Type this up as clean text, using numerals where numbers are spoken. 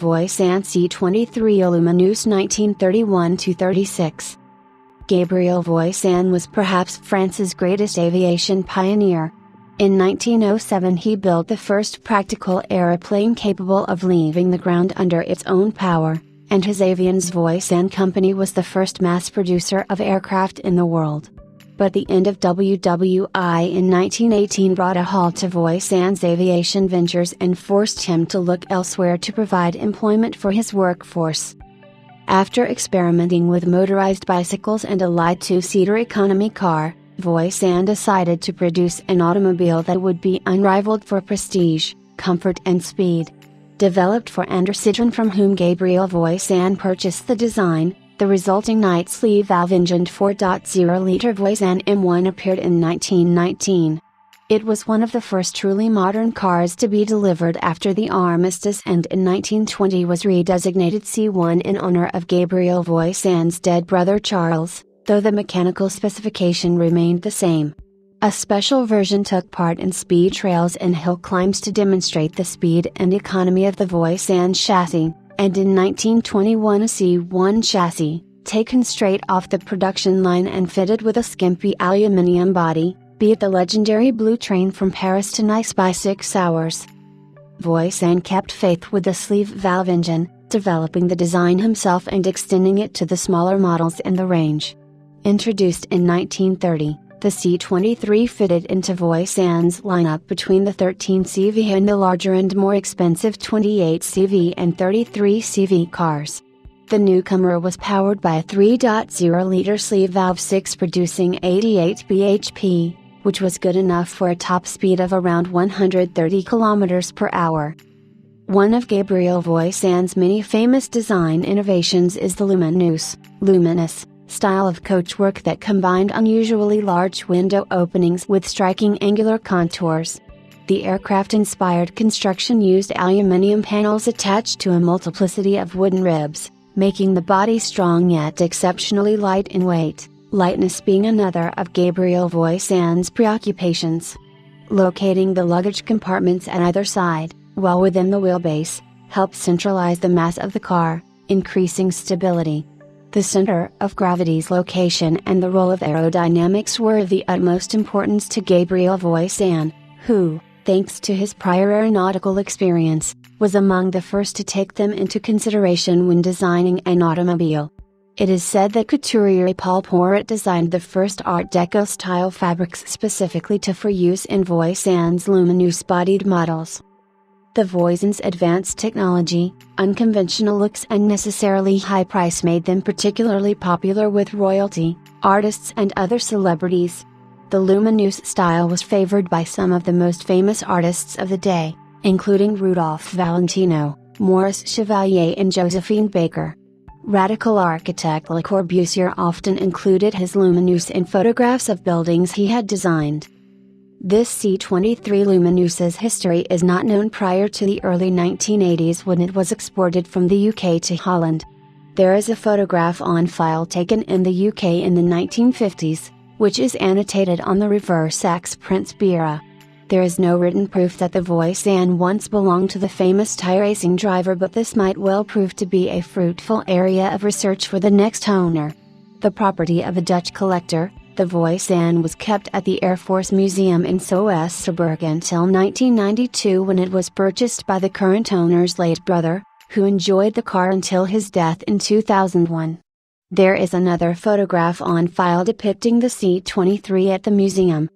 Voisin C23 Lumineuse 1931–36. Gabriel Voisin was perhaps France's greatest aviation pioneer. In 1907 he built the first practical aeroplane capable of leaving the ground under its own power, and his Avions Voisin company was the first mass producer of aircraft in the world. But the end of WWI in 1918 brought a halt to Voisin's aviation ventures and forced him to look elsewhere to provide employment for his workforce. After experimenting with motorized bicycles and a light two-seater economy car, Voisin decided to produce an automobile that would be unrivaled for prestige, comfort and speed. Developed for Citroën, from whom Gabriel Voisin purchased the design, the resulting night sleeve valve-engined 4.0-liter Voisin M1 appeared in 1919. It was one of the first truly modern cars to be delivered after the armistice, and in 1920 was redesignated C1 in honor of Gabriel Voisin's dead brother Charles, though the mechanical specification remained the same. A special version took part in speed trails and hill climbs to demonstrate the speed and economy of the Voisin chassis, and in 1921 a C1 chassis, taken straight off the production line and fitted with a skimpy aluminium body, beat the legendary blue train from Paris to Nice by 6 hours. Voisin kept faith with the sleeve valve engine, developing the design himself and extending it to the smaller models in the range. Introduced in 1930, the C23 fitted into Voisin's lineup between the 13 CV and the larger and more expensive 28 CV and 33 CV cars. The newcomer was powered by a 3.0-liter sleeve valve 6 producing 88 bhp, which was good enough for a top speed of around 130 km per hour. One of Gabriel Voisin's many famous design innovations is the Lumineuse style of coachwork that combined unusually large window openings with striking angular contours. The aircraft-inspired construction used aluminium panels attached to a multiplicity of wooden ribs, making the body strong yet exceptionally light in weight, lightness being another of Gabriel Voisin's preoccupations. Locating the luggage compartments at either side, well within the wheelbase, helps centralize the mass of the car, increasing stability. The center of gravity's location and the role of aerodynamics were of the utmost importance to Gabriel Voisin, who, thanks to his prior aeronautical experience, was among the first to take them into consideration when designing an automobile. It is said that couturier Paul Poiret designed the first Art Deco-style fabrics specifically for use in Voisin's Lumineuse-bodied models. The Voisin's advanced technology, unconventional looks and necessarily high price made them particularly popular with royalty, artists and other celebrities. The Lumineuse style was favored by some of the most famous artists of the day, including Rudolph Valentino, Maurice Chevalier and Josephine Baker. Radical architect Le Corbusier often included his Lumineuse in photographs of buildings he had designed. This C23 Lumineuse's history is not known prior to the early 1980s when it was exported from the UK to Holland. There is a photograph on file taken in the UK in the 1950s, which is annotated on the reverse X-Prince Bureau. There is no written proof that the Voisin once belonged to the famous Thai racing driver, but this might well prove to be a fruitful area of research for the next owner. The property of a Dutch collector, the Voisin was kept at the Air Force Museum in Soesterberg until 1992 when it was purchased by the current owner's late brother, who enjoyed the car until his death in 2001. There is another photograph on file depicting the C23 at the museum,